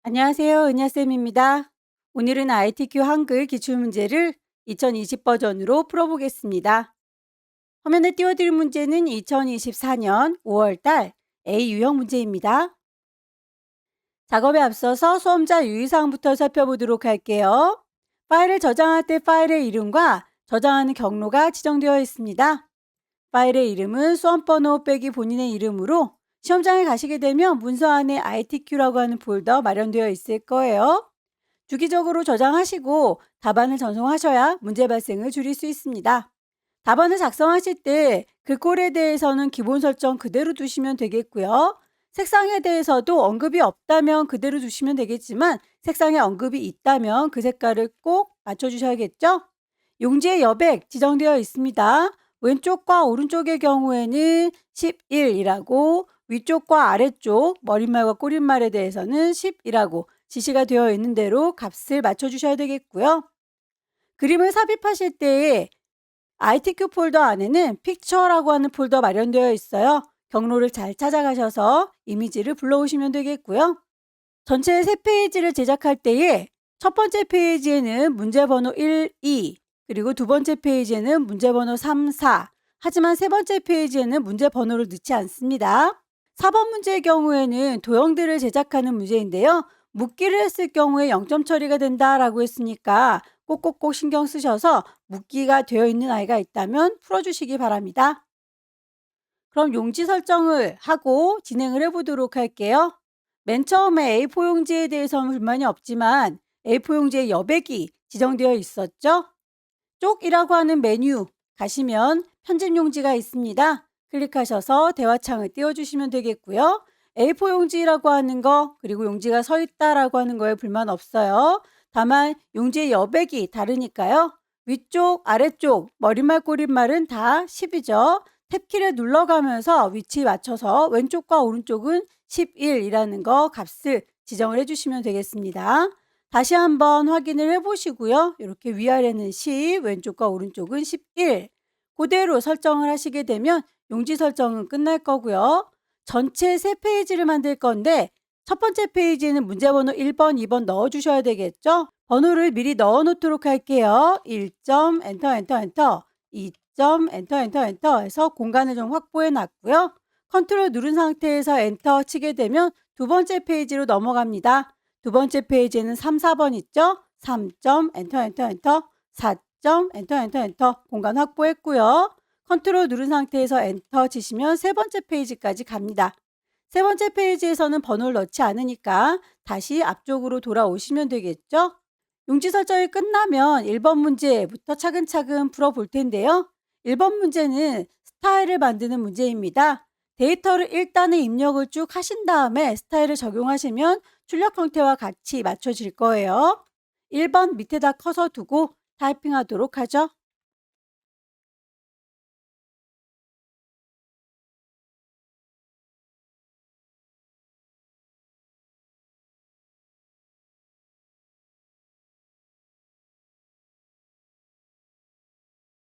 안녕하세요. 은하쌤입니다. 오늘은 ITQ 한글 기출문제를 2020 버전으로 풀어보겠습니다. 화면에 띄워드릴 문제는 2024년 5월달 A 유형 문제입니다. 작업에 앞서서 수험자 유의사항부터 살펴보도록 할게요. 파일을 저장할 때 파일의 이름과 저장하는 경로가 지정되어 있습니다. 파일의 이름은 수험번호 빼기 본인의 이름으로 시험장에 가시게 되면 문서 안에 ITQ라고 하는 폴더 마련되어 있을 거예요. 주기적으로 저장하시고 답안을 전송하셔야 문제 발생을 줄일 수 있습니다. 답안을 작성하실 때 글꼴에 대해서는 기본 설정 그대로 두시면 되겠고요. 색상에 대해서도 언급이 없다면 그대로 두시면 되겠지만 색상에 언급이 있다면 그 색깔을 꼭 맞춰주셔야겠죠? 용지의 여백 지정되어 있습니다. 왼쪽과 오른쪽의 경우에는 11이라고 위쪽과 아래쪽 머릿말과 꼬릿말에 대해서는 10이라고 지시가 되어 있는 대로 값을 맞춰주셔야 되겠고요. 그림을 삽입하실 때에 ITQ 폴더 안에는 픽처라고 하는 폴더 마련되어 있어요. 경로를 잘 찾아가셔서 이미지를 불러오시면 되겠고요. 전체 3페이지를 제작할 때에 첫 번째 페이지에는 문제번호 1, 2, 그리고 두 번째 페이지에는 문제번호 3, 4. 하지만 세 번째 페이지에는 문제번호를 넣지 않습니다. 4번 문제의 경우에는 도형들을 제작하는 문제인데요. 묶기를 했을 경우에 0점 처리가 된다라고 했으니까 꼭꼭꼭 신경 쓰셔서 묶기가 되어 있는 아이가 있다면 풀어주시기 바랍니다. 그럼 용지 설정을 하고 진행을 해보도록 할게요. 맨 처음에 A4 용지에 대해서는 불만이 없지만 A4 용지의 여백이 지정되어 있었죠. 쪽이라고 하는 메뉴 가시면 편집 용지가 있습니다. 클릭하셔서 대화창을 띄워주시면 되겠고요. A4 용지라고 하는 거 그리고 용지가 서 있다라고 하는 거에 불만 없어요. 다만 용지의 여백이 다르니까요. 위쪽, 아래쪽, 머릿말, 꼬릿말은 다 10이죠. 탭키를 눌러가면서 위치 맞춰서 왼쪽과 오른쪽은 11이라는 거 값을 지정을 해주시면 되겠습니다. 다시 한번 확인을 해보시고요. 이렇게 위아래는 10, 왼쪽과 오른쪽은 11. 그대로 설정을 하시게 되면 용지 설정은 끝날 거고요. 전체 3페이지를 만들 건데 첫 번째 페이지에는 문제번호 1번, 2번 넣어주셔야 되겠죠? 번호를 미리 넣어 놓도록 할게요. 1점, 엔터, 엔터, 엔터. 2점, 엔터, 엔터, 엔터 해서 공간을 좀 확보해 놨고요. 컨트롤 누른 상태에서 엔터 치게 되면 두 번째 페이지로 넘어갑니다. 두 번째 페이지에는 3, 4번 있죠? 3점, 엔터, 엔터, 엔터. 4점, 엔터, 엔터, 엔터. 공간 확보했고요. 컨트롤 누른 상태에서 엔터 치시면 세 번째 페이지까지 갑니다. 세 번째 페이지에서는 번호를 넣지 않으니까 다시 앞쪽으로 돌아오시면 되겠죠? 용지 설정이 끝나면 1번 문제부터 차근차근 풀어볼 텐데요. 1번 문제는 스타일을 만드는 문제입니다. 데이터를 일단은 입력을 쭉 하신 다음에 스타일을 적용하시면 출력 형태와 같이 맞춰질 거예요. 1번 밑에다 커서 두고 타이핑하도록 하죠.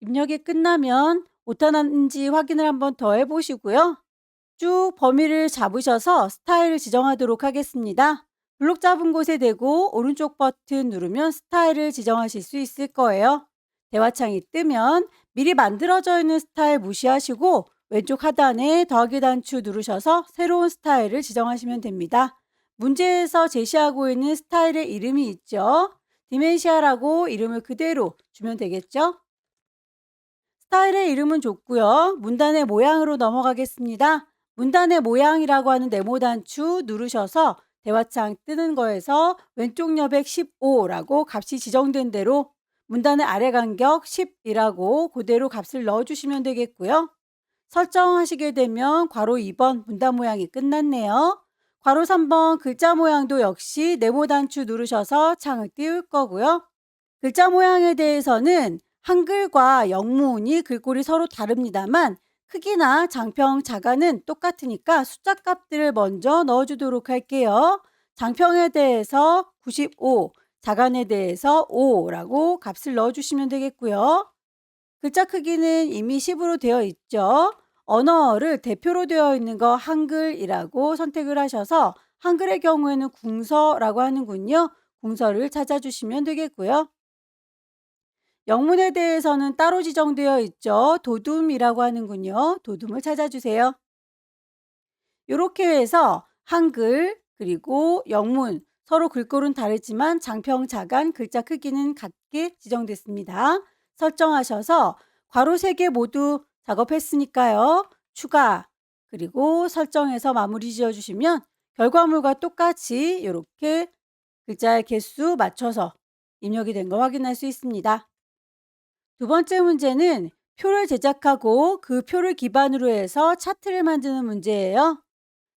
입력이 끝나면 오타났는지 확인을 한번 더 해보시고요. 쭉 범위를 잡으셔서 스타일을 지정하도록 하겠습니다. 블록 잡은 곳에 대고 오른쪽 버튼 누르면 스타일을 지정하실 수 있을 거예요. 대화창이 뜨면 미리 만들어져 있는 스타일 무시하시고 왼쪽 하단에 더하기 단추 누르셔서 새로운 스타일을 지정하시면 됩니다. 문제에서 제시하고 있는 스타일의 이름이 있죠. 디멘시아라고 이름을 그대로 주면 되겠죠. 스타일의 이름은 좋고요. 문단의 모양으로 넘어가겠습니다. 문단의 모양이라고 하는 네모 단추 누르셔서 대화창 뜨는 거에서 왼쪽 여백 15라고 값이 지정된 대로 문단의 아래 간격 10이라고 그대로 값을 넣어주시면 되겠고요. 설정하시게 되면 괄호 2번 문단 모양이 끝났네요. 괄호 3번 글자 모양도 역시 네모 단추 누르셔서 창을 띄울 거고요. 글자 모양에 대해서는 한글과 영문이 글꼴이 서로 다릅니다만 크기나 장평, 자가는 똑같으니까 숫자 값들을 먼저 넣어주도록 할게요. 장평에 대해서 95, 자간에 대해서 5라고 값을 넣어주시면 되겠고요. 글자 크기는 이미 10으로 되어 있죠. 언어를 대표로 되어 있는 거 한글이라고 선택을 하셔서 한글의 경우에는 궁서라고 하는군요. 궁서를 찾아주시면 되겠고요. 영문에 대해서는 따로 지정되어 있죠. 도둠이라고 하는군요. 도둠을 찾아주세요. 이렇게 해서 한글 그리고 영문 서로 글꼴은 다르지만 장평, 자간, 글자 크기는 같게 지정됐습니다. 설정하셔서 괄호 3개 모두 작업했으니까요. 추가 그리고 설정해서 마무리 지어주시면 결과물과 똑같이 이렇게 글자의 개수 맞춰서 입력이 된 거 확인할 수 있습니다. 두 번째 문제는 표를 제작하고 그 표를 기반으로 해서 차트를 만드는 문제예요.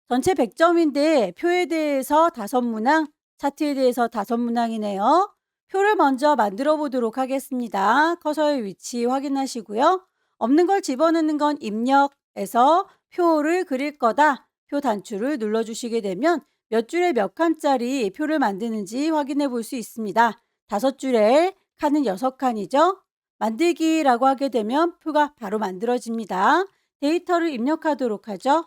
전체 100점인데 표에 대해서 5문항, 차트에 대해서 5문항이네요. 표를 먼저 만들어 보도록 하겠습니다. 커서의 위치 확인하시고요. 없는 걸 집어넣는 건 입력에서 표를 그릴 거다. 표 단추를 눌러주시게 되면 몇 줄에 몇 칸짜리 표를 만드는지 확인해 볼 수 있습니다. 5줄에 칸은 6칸이죠. 만들기라고 하게 되면 표가 바로 만들어집니다. 데이터를 입력하도록 하죠.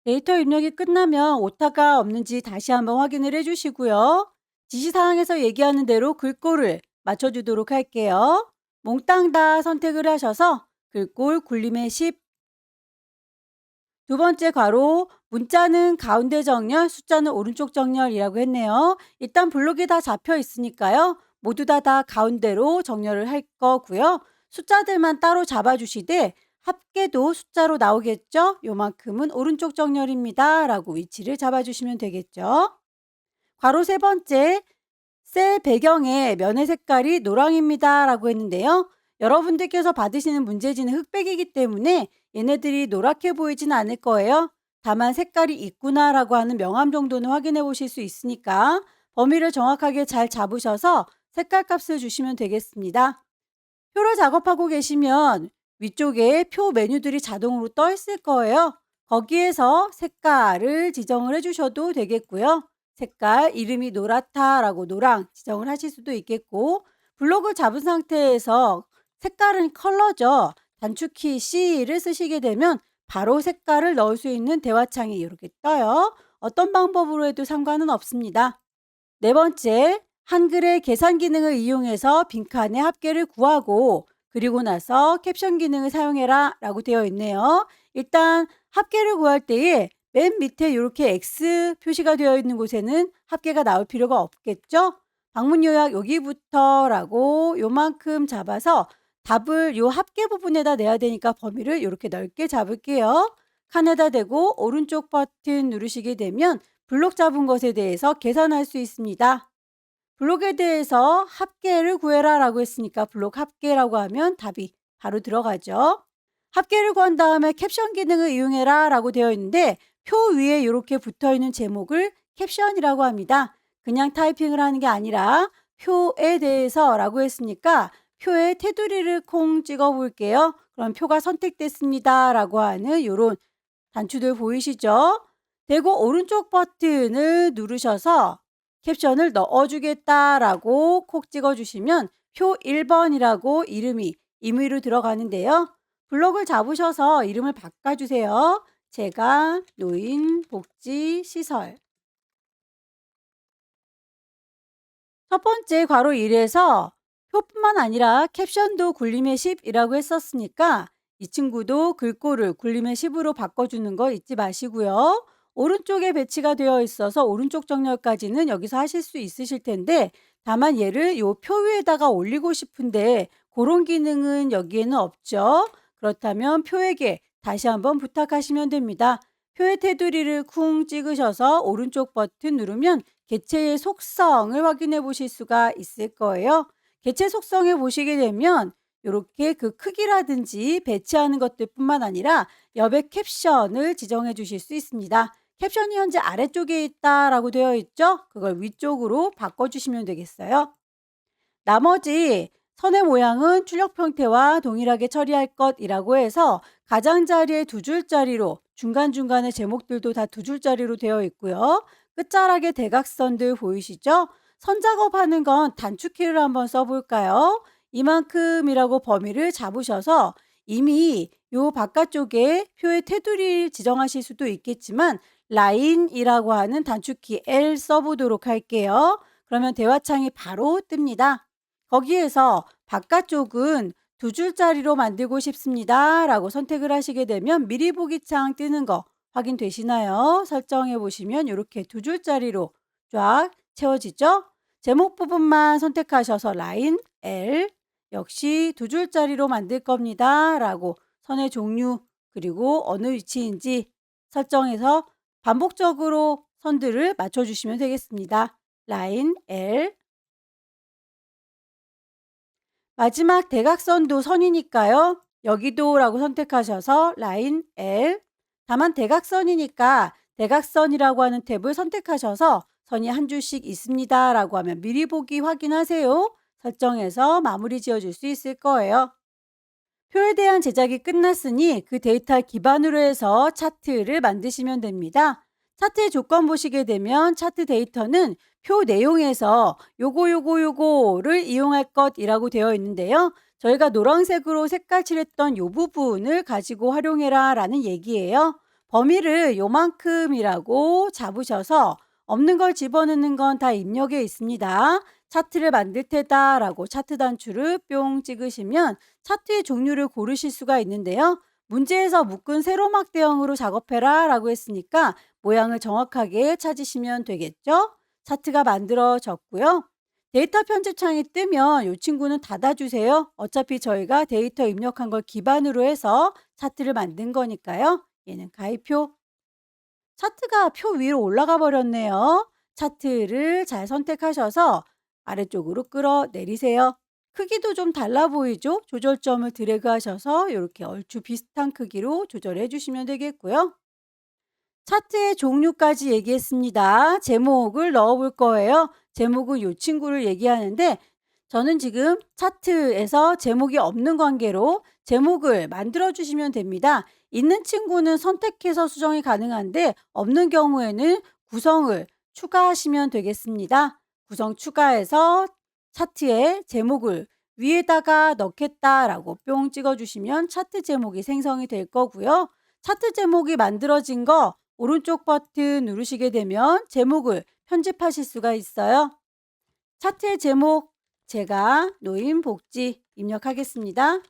데이터 입력이 끝나면 오타가 없는지 다시 한번 확인을 해주시고요. 지시사항에서 얘기하는 대로 글꼴을 맞춰주도록 할게요. 몽땅 다 선택을 하셔서 글꼴 굴림의 10, 두 번째 괄호 문자는 가운데 정렬, 숫자는 오른쪽 정렬이라고 했네요. 일단 블록이 다 잡혀 있으니까요. 모두 다 가운데로 정렬을 할 거고요. 숫자들만 따로 잡아주시되 합계도 숫자로 나오겠죠? 요만큼은 오른쪽 정렬입니다. 라고 위치를 잡아주시면 되겠죠. 괄호 세 번째, 셀 배경의 면의 색깔이 노랑입니다. 라고 했는데요. 여러분들께서 받으시는 문제지는 흑백이기 때문에 얘네들이 노랗게 보이진 않을 거예요. 다만 색깔이 있구나 라고 하는 명암 정도는 확인해 보실 수 있으니까 범위를 정확하게 잘 잡으셔서 색깔 값을 주시면 되겠습니다. 표를 작업하고 계시면 위쪽에 표 메뉴들이 자동으로 떠 있을 거예요. 거기에서 색깔을 지정을 해주셔도 되겠고요. 색깔, 이름이 노랗다라고 노랑 지정을 하실 수도 있겠고, 블록을 잡은 상태에서 색깔은 컬러죠. 단축키 C를 쓰시게 되면 바로 색깔을 넣을 수 있는 대화창이 이렇게 떠요. 어떤 방법으로 해도 상관은 없습니다. 네 번째, 한글의 계산 기능을 이용해서 빈칸의 합계를 구하고 그리고 나서 캡션 기능을 사용해라 라고 되어 있네요. 일단 합계를 구할 때에 맨 밑에 이렇게 X 표시가 되어 있는 곳에는 합계가 나올 필요가 없겠죠? 방문 요약 여기부터 라고 요만큼 잡아서 답을 요 합계 부분에다 내야 되니까 범위를 이렇게 넓게 잡을게요. 칸에다 대고 오른쪽 버튼 누르시게 되면 블록 잡은 것에 대해서 계산할 수 있습니다. 블록에 대해서 합계를 구해라 라고 했으니까 블록 합계라고 하면 답이 바로 들어가죠. 합계를 구한 다음에 캡션 기능을 이용해라 라고 되어 있는데 표 위에 이렇게 붙어 있는 제목을 캡션이라고 합니다. 그냥 타이핑을 하는 게 아니라 표에 대해서 라고 했으니까 표에 테두리를 콩 찍어 볼게요. 그럼 표가 선택됐습니다 라고 하는 이런 단추들 보이시죠? 대고 오른쪽 버튼을 누르셔서 캡션을 넣어주겠다라고 콕 찍어주시면 표 1번이라고 이름이 임의로 들어가는데요. 블록을 잡으셔서 이름을 바꿔주세요. 제가 노인복지시설. 첫 번째 괄호 1에서 표뿐만 아니라 캡션도 굴림의 10이라고 했었으니까 이 친구도 글꼴을 굴림의 10으로 바꿔주는 거 잊지 마시고요. 오른쪽에 배치가 되어 있어서 오른쪽 정렬까지는 여기서 하실 수 있으실 텐데 다만 얘를 요 표 위에다가 올리고 싶은데 그런 기능은 여기에는 없죠. 그렇다면 표에게 다시 한번 부탁하시면 됩니다. 표의 테두리를 쿵 찍으셔서 오른쪽 버튼 누르면 개체의 속성을 확인해 보실 수가 있을 거예요. 개체 속성에 보시게 되면 이렇게 그 크기라든지 배치하는 것들뿐만 아니라 옆에 캡션을 지정해 주실 수 있습니다. 캡션이 현재 아래쪽에 있다라고 되어 있죠? 그걸 위쪽으로 바꿔주시면 되겠어요. 나머지 선의 모양은 출력 형태와 동일하게 처리할 것이라고 해서 가장자리에 두 줄짜리로 중간중간에 제목들도 다 두 줄짜리로 되어 있고요. 끝자락에 대각선들 보이시죠? 선 작업하는 건 단축키를 한번 써볼까요? 이만큼이라고 범위를 잡으셔서 이미 요 바깥쪽에 표의 테두리 지정하실 수도 있겠지만 라인이라고 하는 단축키 L 써보도록 할게요. 그러면 대화창이 바로 뜹니다. 거기에서 바깥쪽은 두 줄짜리로 만들고 싶습니다 라고 선택을 하시게 되면 미리 보기 창 뜨는 거 확인되시나요? 설정해 보시면 이렇게 두 줄짜리로 쫙 채워지죠? 제목 부분만 선택하셔서 라인 L 역시 두 줄짜리로 만들 겁니다 라고 선의 종류 그리고 어느 위치인지 설정해서 반복적으로 선들을 맞춰주시면 되겠습니다. 라인 L 마지막 대각선도 선이니까요. 여기도라고 선택하셔서 라인 L 다만 대각선이니까 대각선이라고 하는 탭을 선택하셔서 선이 한 줄씩 있습니다 라고 하면 미리 보기 확인하세요. 설정해서 마무리 지어줄 수 있을 거예요. 표에 대한 제작이 끝났으니 그 데이터 기반으로 해서 차트를 만드시면 됩니다. 차트의 조건 보시게 되면 차트 데이터는 표 내용에서 요거를 이용할 것이라고 되어 있는데요. 저희가 노란색으로 색깔 칠했던 요 부분을 가지고 활용해라 라는 얘기예요. 범위를 요만큼이라고 잡으셔서 없는 걸 집어넣는 건 다 입력에 있습니다. 차트를 만들 테다라고 차트 단추를 뿅 찍으시면 차트의 종류를 고르실 수가 있는데요. 문제에서 묶은 세로막 대형으로 작업해라 라고 했으니까 모양을 정확하게 찾으시면 되겠죠? 차트가 만들어졌고요. 데이터 편집창이 뜨면 이 친구는 닫아주세요. 어차피 저희가 데이터 입력한 걸 기반으로 해서 차트를 만든 거니까요. 얘는 가입표. 차트가 표 위로 올라가 버렸네요. 차트를 잘 선택하셔서 아래쪽으로 끌어내리세요. 크기도 좀 달라 보이죠? 조절점을 드래그 하셔서 이렇게 얼추 비슷한 크기로 조절해 주시면 되겠고요. 차트의 종류까지 얘기했습니다. 제목을 넣어 볼 거예요. 제목은 이 친구를 얘기하는데 저는 지금 차트에서 제목이 없는 관계로 제목을 만들어 주시면 됩니다. 있는 친구는 선택해서 수정이 가능한데 없는 경우에는 구성을 추가하시면 되겠습니다. 구성 추가해서 차트에 제목을 위에다가 넣겠다라고 뿅 찍어주시면 차트 제목이 생성이 될 거고요. 차트 제목이 만들어진 거 오른쪽 버튼 누르시게 되면 제목을 편집하실 수가 있어요. 차트의 제목 제가 노인복지 입력하겠습니다.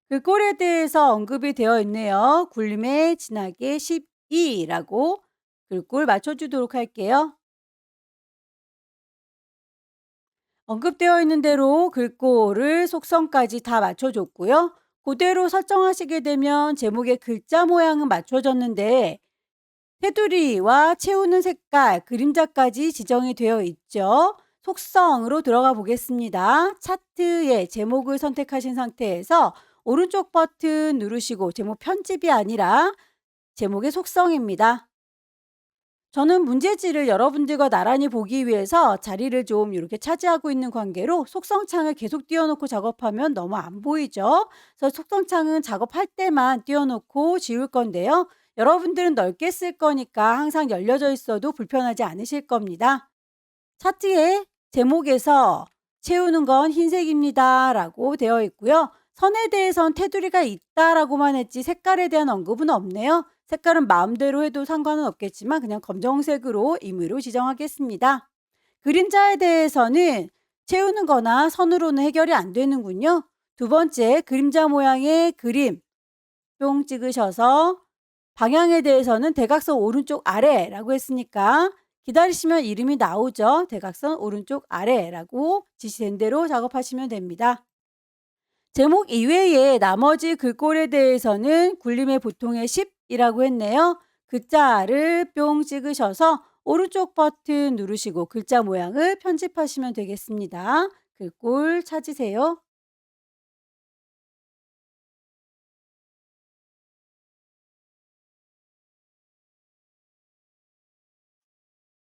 글꼴에 대해서 언급이 되어 있네요. 굴림에 진하게 12라고 글꼴 맞춰주도록 할게요. 언급되어 있는 대로 글꼴을 속성까지 다 맞춰줬고요. 그대로 설정하시게 되면 제목의 글자 모양은 맞춰졌는데 테두리와 채우는 색깔, 그림자까지 지정이 되어 있죠. 속성으로 들어가 보겠습니다. 차트의 제목을 선택하신 상태에서 오른쪽 버튼 누르시고 제목 편집이 아니라 제목의 속성입니다. 저는 문제지를 여러분들과 나란히 보기 위해서 자리를 좀 이렇게 차지하고 있는 관계로 속성창을 계속 띄워놓고 작업하면 너무 안 보이죠. 그래서 속성창은 작업할 때만 띄워놓고 지울 건데요. 여러분들은 넓게 쓸 거니까 항상 열려져 있어도 불편하지 않으실 겁니다. 차트의 제목에서 채우는 건 흰색입니다 라고 되어 있고요. 선에 대해선 테두리가 있다라고만 했지 색깔에 대한 언급은 없네요. 색깔은 마음대로 해도 상관은 없겠지만 그냥 검정색으로 임의로 지정하겠습니다. 그림자에 대해서는 채우는 거나 선으로는 해결이 안 되는군요. 두 번째, 그림자 모양의 그림 뿅 찍으셔서 방향에 대해서는 대각선 오른쪽 아래라고 했으니까 기다리시면 이름이 나오죠. 대각선 오른쪽 아래라고 지시된 대로 작업하시면 됩니다. 제목 이외에 나머지 글꼴에 대해서는 굴림의 보통의 10이라고 했네요. 글자를 뿅 찍으셔서 오른쪽 버튼 누르시고 글자 모양을 편집하시면 되겠습니다. 글꼴 찾으세요.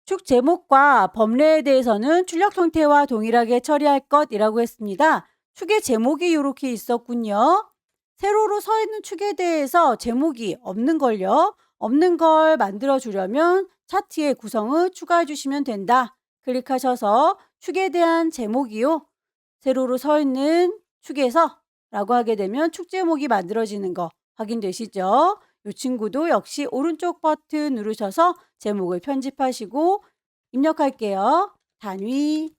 축 제목과 법례에 대해서는 출력 형태와 동일하게 처리할 것이라고 했습니다. 축의 제목이 이렇게 있었군요. 세로로 서 있는 축에 대해서 제목이 없는 걸요. 없는 걸 만들어 주려면 차트의 구성을 추가해 주시면 된다. 클릭하셔서 축에 대한 제목이요. 세로로 서 있는 축에서 라고 하게 되면 축 제목이 만들어지는 거 확인되시죠? 이 친구도 역시 오른쪽 버튼 누르셔서 제목을 편집하시고 입력할게요. 단위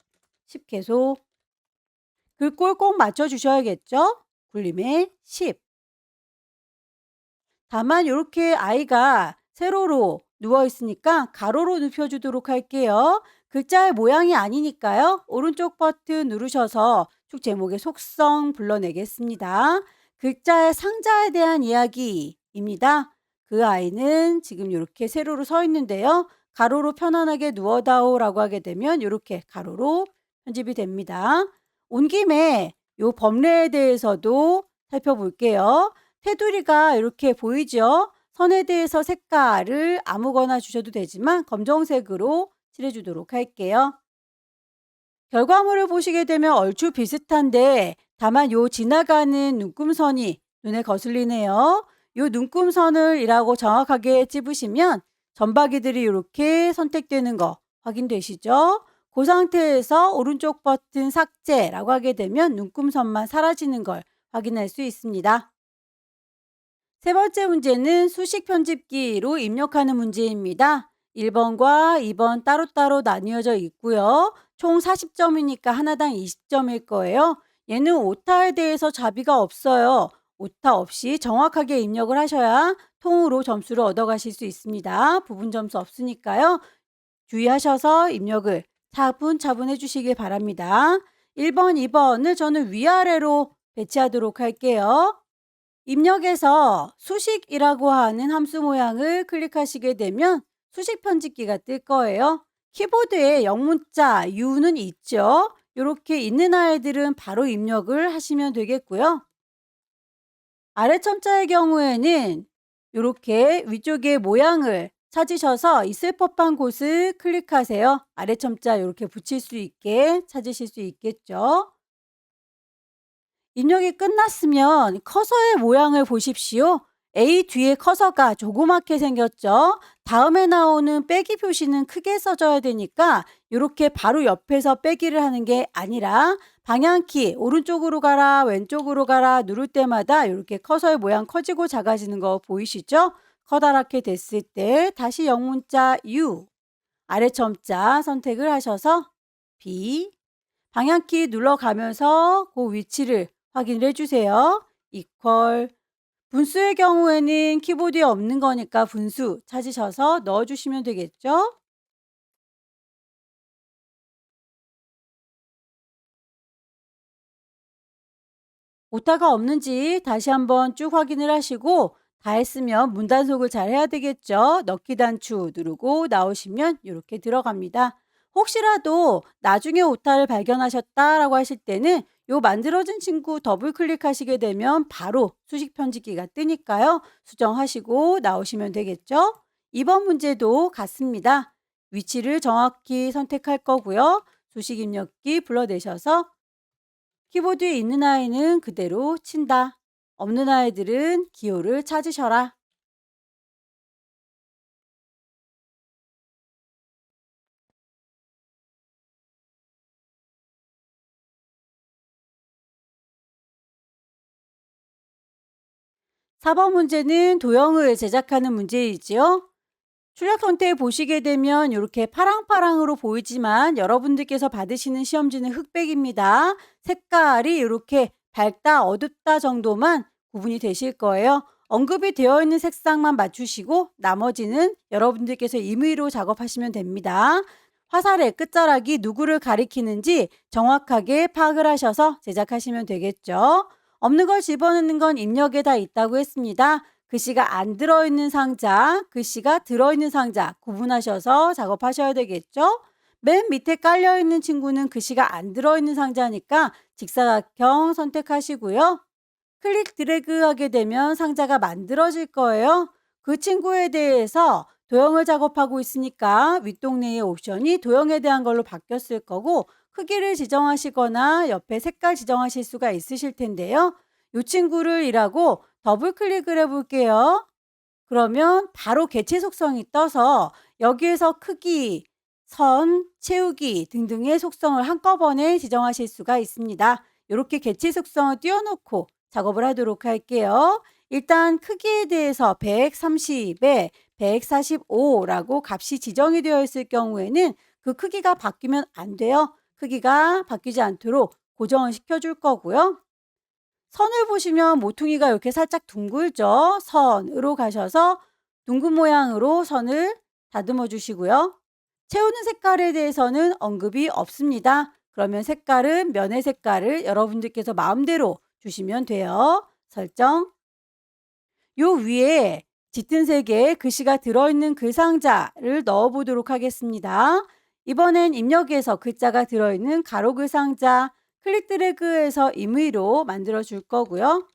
10개소. 글꼴 꼭 맞춰 주셔야겠죠? 굴림의 10. 다만 이렇게 아이가 세로로 누워 있으니까 가로로 눕혀주도록 할게요. 글자의 모양이 아니니까요. 오른쪽 버튼 누르셔서 축 제목의 속성 불러내겠습니다. 글자의 상자에 대한 이야기입니다. 그 아이는 지금 이렇게 세로로 서 있는데요. 가로로 편안하게 누워다오 라고 하게 되면 이렇게 가로로 편집이 됩니다. 온 김에 이 법례에 대해서도 살펴볼게요. 테두리가 이렇게 보이죠? 선에 대해서 색깔을 아무거나 주셔도 되지만 검정색으로 칠해주도록 할게요. 결과물을 보시게 되면 얼추 비슷한데 다만 요 지나가는 눈금선이 눈에 거슬리네요. 요 눈금선을 이라고 정확하게 찝으시면 점박이들이 이렇게 선택되는 거 확인되시죠? 그 상태에서 오른쪽 버튼 삭제라고 하게 되면 눈금선만 사라지는 걸 확인할 수 있습니다. 세 번째 문제는 수식 편집기로 입력하는 문제입니다. 1번과 2번 따로따로 나뉘어져 있고요. 총 40점이니까 하나당 20점일 거예요. 얘는 오타에 대해서 자비가 없어요. 오타 없이 정확하게 입력을 하셔야 통으로 점수를 얻어가실 수 있습니다. 부분 점수 없으니까요. 주의하셔서 입력을 차분차분 해주시길 바랍니다. 1번, 2번을 저는 위아래로 배치하도록 할게요. 입력에서 수식이라고 하는 함수 모양을 클릭하시게 되면 수식 편집기가 뜰 거예요. 키보드에 영문자 U는 있죠. 이렇게 있는 아이들은 바로 입력을 하시면 되겠고요. 아래 첨자의 경우에는 이렇게 위쪽에 모양을 찾으셔서 있을 법한 곳을 클릭하세요. 아래 첨자 이렇게 붙일 수 있게 찾으실 수 있겠죠. 입력이 끝났으면 커서의 모양을 보십시오. A 뒤에 커서가 조그맣게 생겼죠. 다음에 나오는 빼기 표시는 크게 써줘야 되니까 이렇게 바로 옆에서 빼기를 하는 게 아니라 방향키 오른쪽으로 가라 왼쪽으로 가라 누를 때마다 이렇게 커서의 모양 커지고 작아지는 거 보이시죠? 커다랗게 됐을 때 다시 영문자 U 아래 첨자 선택을 하셔서 B 방향키 눌러가면서 그 위치를 확인을 해주세요. 이퀄 분수의 경우에는 키보드에 없는 거니까 분수 찾으셔서 넣어주시면 되겠죠. 오타가 없는지 다시 한번 쭉 확인을 하시고 다 했으면 문단속을 잘 해야 되겠죠. 넣기 단추 누르고 나오시면 이렇게 들어갑니다. 혹시라도 나중에 오타를 발견하셨다라고 하실 때는 요 만들어진 친구 더블 클릭하시게 되면 바로 수식 편집기가 뜨니까요. 수정하시고 나오시면 되겠죠. 이번 문제도 같습니다. 위치를 정확히 선택할 거고요. 수식 입력기 불러내셔서 키보드에 있는 아이는 그대로 친다. 없는 아이들은 기호를 찾으셔라. 4번 문제는 도형을 제작하는 문제이지요. 출력 형태 보시게 되면 이렇게 파랑파랑으로 보이지만 여러분들께서 받으시는 시험지는 흑백입니다. 색깔이 이렇게 밝다 어둡다 정도만 구분이 되실 거예요. 언급이 되어 있는 색상만 맞추시고 나머지는 여러분들께서 임의로 작업하시면 됩니다. 화살의 끝자락이 누구를 가리키는지 정확하게 파악을 하셔서 제작하시면 되겠죠. 없는 걸 집어넣는 건 입력에 다 있다고 했습니다. 글씨가 안 들어있는 상자, 글씨가 들어있는 상자 구분하셔서 작업하셔야 되겠죠? 맨 밑에 깔려있는 친구는 글씨가 안 들어있는 상자니까 직사각형 선택하시고요. 클릭 드래그 하게 되면 상자가 만들어질 거예요. 그 친구에 대해서 도형을 작업하고 있으니까 윗동네의 옵션이 도형에 대한 걸로 바뀌었을 거고 크기를 지정하시거나 옆에 색깔 지정하실 수가 있으실 텐데요. 이 친구를 일하고 더블 클릭을 해볼게요. 그러면 바로 개체 속성이 떠서 여기에서 크기, 선, 채우기 등등의 속성을 한꺼번에 지정하실 수가 있습니다. 이렇게 개체 속성을 띄워놓고 작업을 하도록 할게요. 일단 크기에 대해서 130에 145라고 값이 지정이 되어 있을 경우에는 그 크기가 바뀌면 안 돼요. 크기가 바뀌지 않도록 고정을 시켜줄 거고요. 선을 보시면 모퉁이가 이렇게 살짝 둥글죠. 선으로 가셔서 둥근 모양으로 선을 다듬어 주시고요. 채우는 색깔에 대해서는 언급이 없습니다. 그러면 색깔은 면의 색깔을 여러분들께서 마음대로 주시면 돼요. 설정. 요 위에 짙은 색의 글씨가 들어있는 글상자를 넣어보도록 하겠습니다. 이번엔 입력에서 글자가 들어있는 가로글 상자 클릭 드래그해서 임의로 만들어 줄 거고요.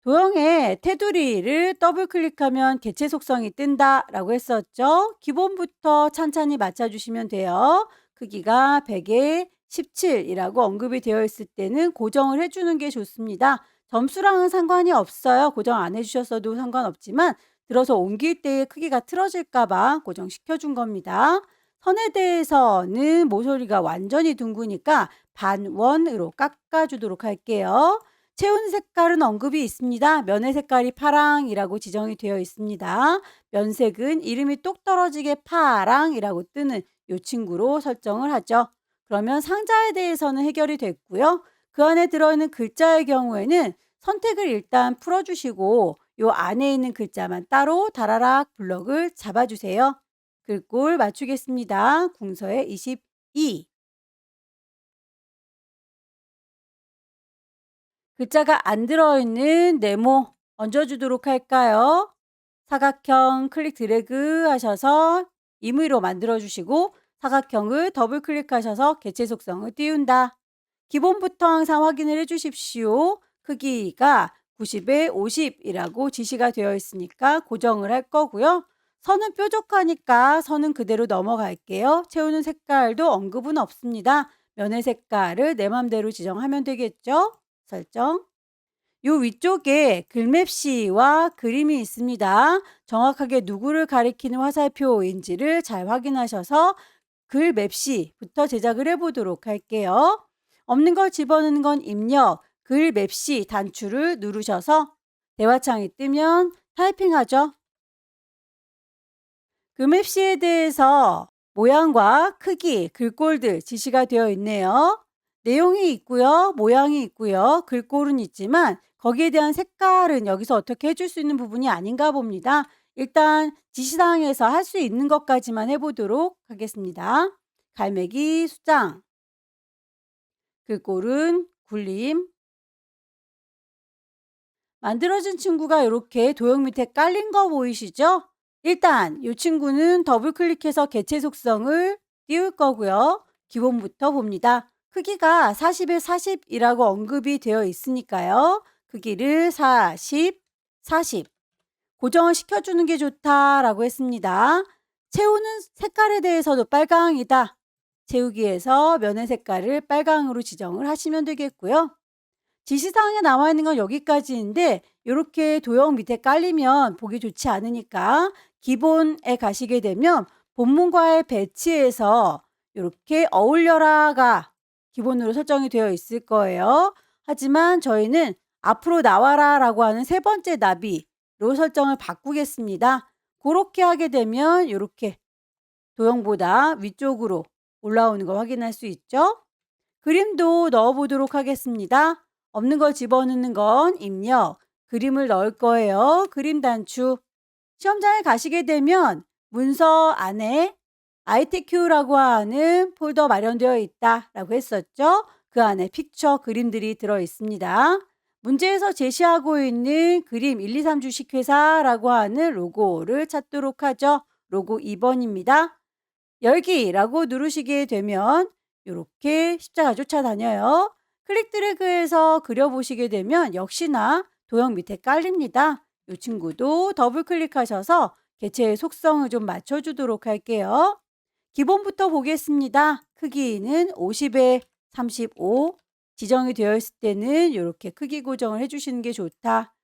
도형의 테두리를 더블 클릭하면 개체 속성이 뜬다 라고 했었죠. 기본부터 찬찬히 맞춰주시면 돼요. 크기가 100에 17이라고 언급이 되어 있을 때는 고정을 해주는 게 좋습니다. 점수랑은 상관이 없어요. 고정 안 해주셨어도 상관없지만 들어서 옮길 때의 크기가 틀어질까봐 고정시켜 준 겁니다. 선에 대해서는 모서리가 완전히 둥그니까 반원으로 깎아주도록 할게요. 채운 색깔은 언급이 있습니다. 면의 색깔이 파랑이라고 지정이 되어 있습니다. 면색은 이름이 똑 떨어지게 파랑이라고 뜨는 이 친구로 설정을 하죠. 그러면 상자에 대해서는 해결이 됐고요. 그 안에 들어있는 글자의 경우에는 선택을 일단 풀어주시고 이 안에 있는 글자만 따로 다라락 블럭을 잡아주세요. 글꼴 맞추겠습니다. 궁서에 22. 글자가 안 들어있는 네모 얹어주도록 할까요? 사각형 클릭 드래그 하셔서 임의로 만들어주시고 사각형을 더블 클릭하셔서 개체 속성을 띄운다. 기본부터 항상 확인을 해주십시오. 크기가 90에 50이라고 지시가 되어 있으니까 고정을 할 거고요. 선은 뾰족하니까 선은 그대로 넘어갈게요. 채우는 색깔도 언급은 없습니다. 면의 색깔을 내 맘대로 지정하면 되겠죠? 설정. 요 위쪽에 글맵시와 그림이 있습니다. 정확하게 누구를 가리키는 화살표인지를 잘 확인하셔서 글맵시부터 제작을 해보도록 할게요. 없는 걸 집어넣는 건 입력, 글맵시 단추를 누르셔서 대화창이 뜨면 타이핑하죠. 글맵시에 대해서 모양과 크기, 글꼴들 지시가 되어 있네요. 내용이 있고요. 모양이 있고요. 글꼴은 있지만 거기에 대한 색깔은 여기서 어떻게 해줄 수 있는 부분이 아닌가 봅니다. 일단 지시사항에서 할 수 있는 것까지만 해보도록 하겠습니다. 갈매기 수장, 글꼴은 굴림. 만들어진 친구가 이렇게 도형 밑에 깔린 거 보이시죠? 일단 이 친구는 더블 클릭해서 개체 속성을 띄울 거고요. 기본부터 봅니다. 크기가 40에 40이라고 언급이 되어 있으니까요. 크기를 40, 40 고정을 시켜주는 게 좋다라고 했습니다. 채우는 색깔에 대해서도 빨강이다. 채우기에서 면의 색깔을 빨강으로 지정을 하시면 되겠고요. 지시사항에 나와 있는 건 여기까지인데 이렇게 도형 밑에 깔리면 보기 좋지 않으니까 기본에 가시게 되면 본문과의 배치에서 이렇게 어울려라가 기본으로 설정이 되어 있을 거예요. 하지만 저희는 앞으로 나와라 라고 하는 세 번째 나비로 설정을 바꾸겠습니다. 그렇게 하게 되면 이렇게 도형보다 위쪽으로 올라오는 거 확인할 수 있죠. 그림도 넣어보도록 하겠습니다. 없는 걸 집어넣는 건 입력, 그림을 넣을 거예요. 그림 단추. 시험장에 가시게 되면 문서 안에 ITQ라고 하는 폴더 마련되어 있다라고 했었죠. 그 안에 픽처 그림들이 들어 있습니다. 문제에서 제시하고 있는 그림 1, 2, 3 주식회사라고 하는 로고를 찾도록 하죠. 로고 2번입니다. 열기라고 누르시게 되면 이렇게 십자가 쫓아다녀요. 클릭 드래그해서 그려보시게 되면 역시나 도형 밑에 깔립니다. 이 친구도 더블 클릭하셔서 개체의 속성을 좀 맞춰주도록 할게요. 기본부터 보겠습니다. 크기는 50에 35 지정이 되어 있을 때는 이렇게 크기 고정을 해주시는 게 좋다.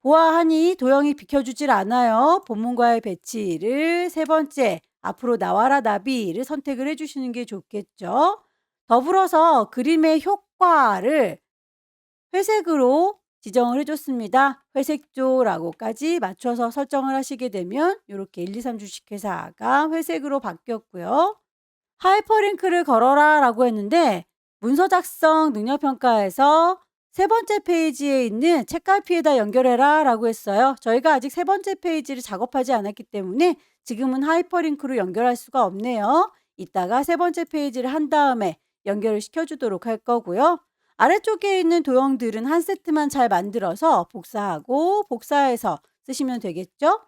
보아하니 도형이 비켜주질 않아요. 본문과의 배치를 세 번째 앞으로 나와라 나비를 선택을 해주시는 게 좋겠죠. 더불어서 그림의 효과를 회색으로 지정을 해줬습니다. 회색조라고까지 맞춰서 설정을 하시게 되면 이렇게 123 주식회사가 회색으로 바뀌었고요. 하이퍼링크를 걸어라 라고 했는데 문서 작성 능력평가에서 세 번째 페이지에 있는 책갈피에다 연결해라 라고 했어요. 저희가 아직 세 번째 페이지를 작업하지 않았기 때문에 지금은 하이퍼링크로 연결할 수가 없네요. 이따가 세 번째 페이지를 한 다음에 연결을 시켜주도록 할 거고요. 아래쪽에 있는 도형들은 한 세트만 잘 만들어서 복사하고 복사해서 쓰시면 되겠죠?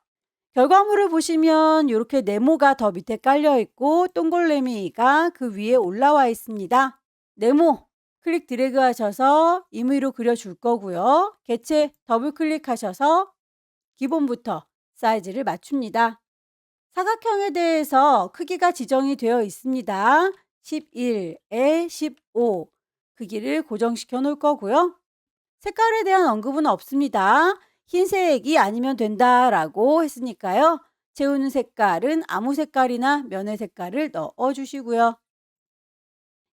결과물을 보시면 이렇게 네모가 더 밑에 깔려 있고 동글레미가 그 위에 올라와 있습니다. 네모 클릭 드래그 하셔서 임의로 그려줄 거고요. 개체 더블 클릭하셔서 기본부터 사이즈를 맞춥니다. 사각형에 대해서 크기가 지정이 되어 있습니다. 11에 15 크기를 고정시켜 놓을 거고요. 색깔에 대한 언급은 없습니다. 흰색이 아니면 된다라고 했으니까요. 채우는 색깔은 아무 색깔이나 면의 색깔을 넣어주시고요.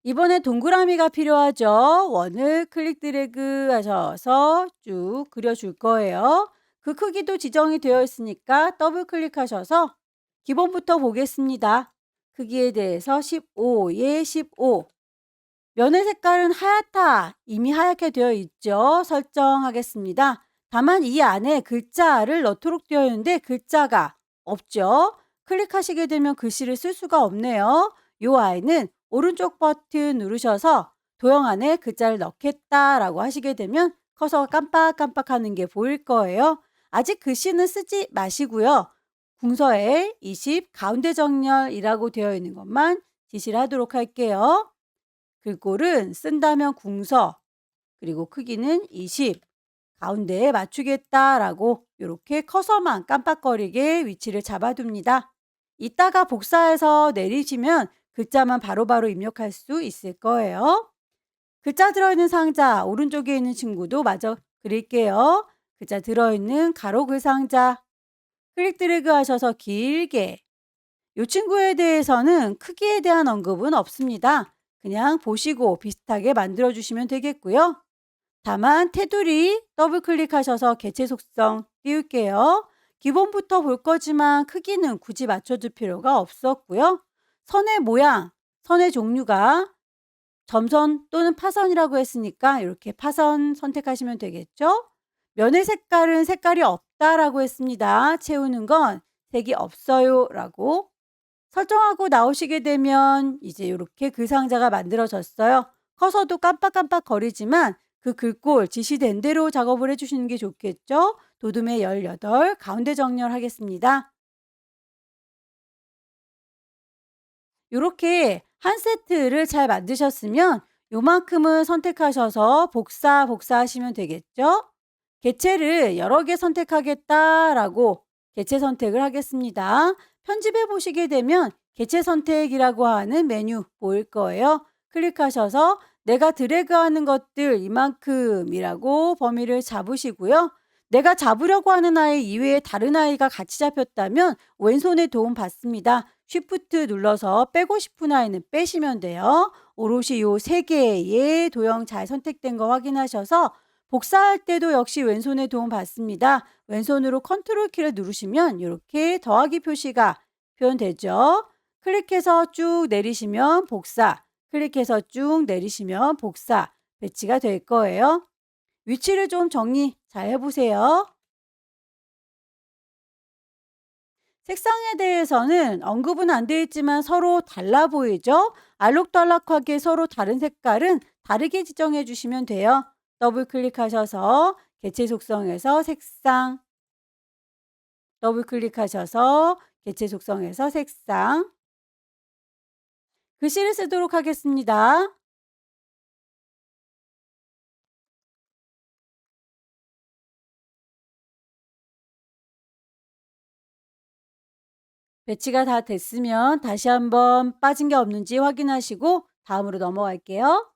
이번에 동그라미가 필요하죠. 원을 클릭 드래그 하셔서 쭉 그려줄 거예요. 그 크기도 지정이 되어 있으니까 더블 클릭하셔서 기본부터 보겠습니다. 크기에 대해서 15에 15 면의 색깔은 하얗다. 이미 하얗게 되어 있죠. 설정하겠습니다. 다만 이 안에 글자를 넣도록 되어 있는데 글자가 없죠. 클릭하시게 되면 글씨를 쓸 수가 없네요. 이 아이는 오른쪽 버튼 누르셔서 도형 안에 글자를 넣겠다라고 하시게 되면 커서가 깜빡깜빡하는 게 보일 거예요. 아직 글씨는 쓰지 마시고요. 궁서에 20 가운데 정렬이라고 되어 있는 것만 지시를 하도록 할게요. 글꼴은 쓴다면 궁서 그리고 크기는 20 가운데에 맞추겠다라고 이렇게 커서만 깜빡거리게 위치를 잡아둡니다. 이따가 복사해서 내리시면 글자만 바로바로 입력할 수 있을 거예요. 글자 들어있는 상자 오른쪽에 있는 친구도 마저 그릴게요. 글자 들어있는 가로 글 상자 클릭 드래그 하셔서 길게 이 친구에 대해서는 크기에 대한 언급은 없습니다. 그냥 보시고 비슷하게 만들어 주시면 되겠고요. 다만 테두리 더블 클릭하셔서 개체 속성 띄울게요. 기본부터 볼 거지만 크기는 굳이 맞춰줄 필요가 없었고요. 선의 모양, 선의 종류가 점선 또는 파선이라고 했으니까 이렇게 파선 선택하시면 되겠죠. 면의 색깔은 색깔이 없다라고 했습니다. 채우는 건 색이 없어요 라고 설정하고 나오시게 되면 이제 이렇게 글 상자가 만들어졌어요. 커서도 깜빡깜빡 거리지만 그 글꼴 지시된 대로 작업을 해주시는 게 좋겠죠. 도둠의 18 가운데 정렬하겠습니다. 이렇게 한 세트를 잘 만드셨으면 요만큼을 선택하셔서 복사하시면 되겠죠. 개체를 여러 개 선택하겠다라고 개체 선택을 하겠습니다. 편집해 보시게 되면 개체 선택이라고 하는 메뉴 보일 거예요. 클릭하셔서 내가 드래그하는 것들 이만큼이라고 범위를 잡으시고요. 내가 잡으려고 하는 아이 이외에 다른 아이가 같이 잡혔다면 왼손에 도움 받습니다. 쉬프트 눌러서 빼고 싶은 아이는 빼시면 돼요. 오롯이 요 세 개의 도형 잘 선택된 거 확인하셔서 복사할 때도 역시 왼손에 도움 받습니다. 왼손으로 컨트롤 키를 누르시면 이렇게 더하기 표시가 표현되죠. 클릭해서 쭉 내리시면 복사, 클릭해서 쭉 내리시면 복사, 배치가 될 거예요. 위치를 좀 정리 잘 해보세요. 색상에 대해서는 언급은 안 되어 있지만 서로 달라 보이죠? 알록달록하게 서로 다른 색깔은 다르게 지정해 주시면 돼요. 더블 클릭하셔서 개체 속성에서 색상, 더블 클릭하셔서 개체 속성에서 색상, 글씨를 쓰도록 하겠습니다. 배치가 다 됐으면 다시 한번 빠진 게 없는지 확인하시고 다음으로 넘어갈게요.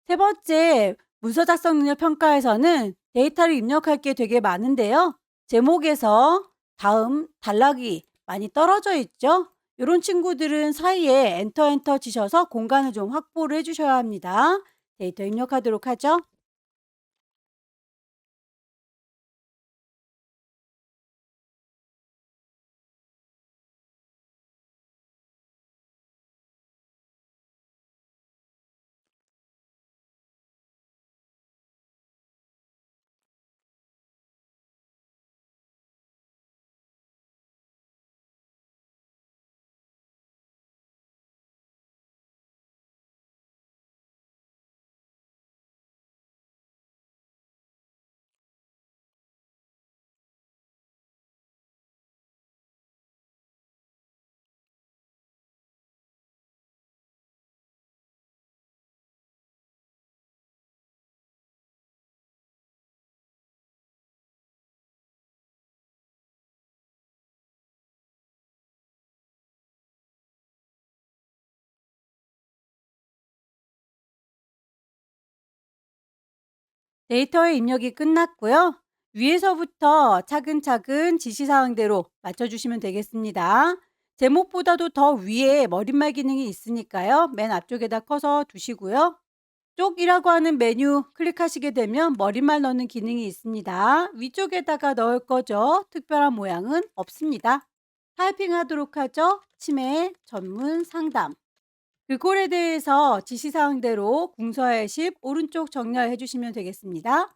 세 번째, 문서 작성 능력 평가에서는 데이터를 입력할 게 되게 많은데요. 제목에서 다음 단락이 많이 떨어져 있죠. 이런 친구들은 사이에 엔터 치셔서 공간을 좀 확보를 해주셔야 합니다. 데이터 입력하도록 하죠. 데이터의 입력이 끝났고요. 위에서부터 차근차근 지시사항대로 맞춰주시면 되겠습니다. 제목보다도 더 위에 머릿말 기능이 있으니까요. 맨 앞쪽에다 커서 두시고요. 쪽이라고 하는 메뉴 클릭하시게 되면 머릿말 넣는 기능이 있습니다. 위쪽에다가 넣을 거죠. 특별한 모양은 없습니다. 타이핑 하도록 하죠. 치매 전문 상담. 글꼴에 대해서 지시사항대로 궁서의 10 오른쪽 정렬해 주시면 되겠습니다.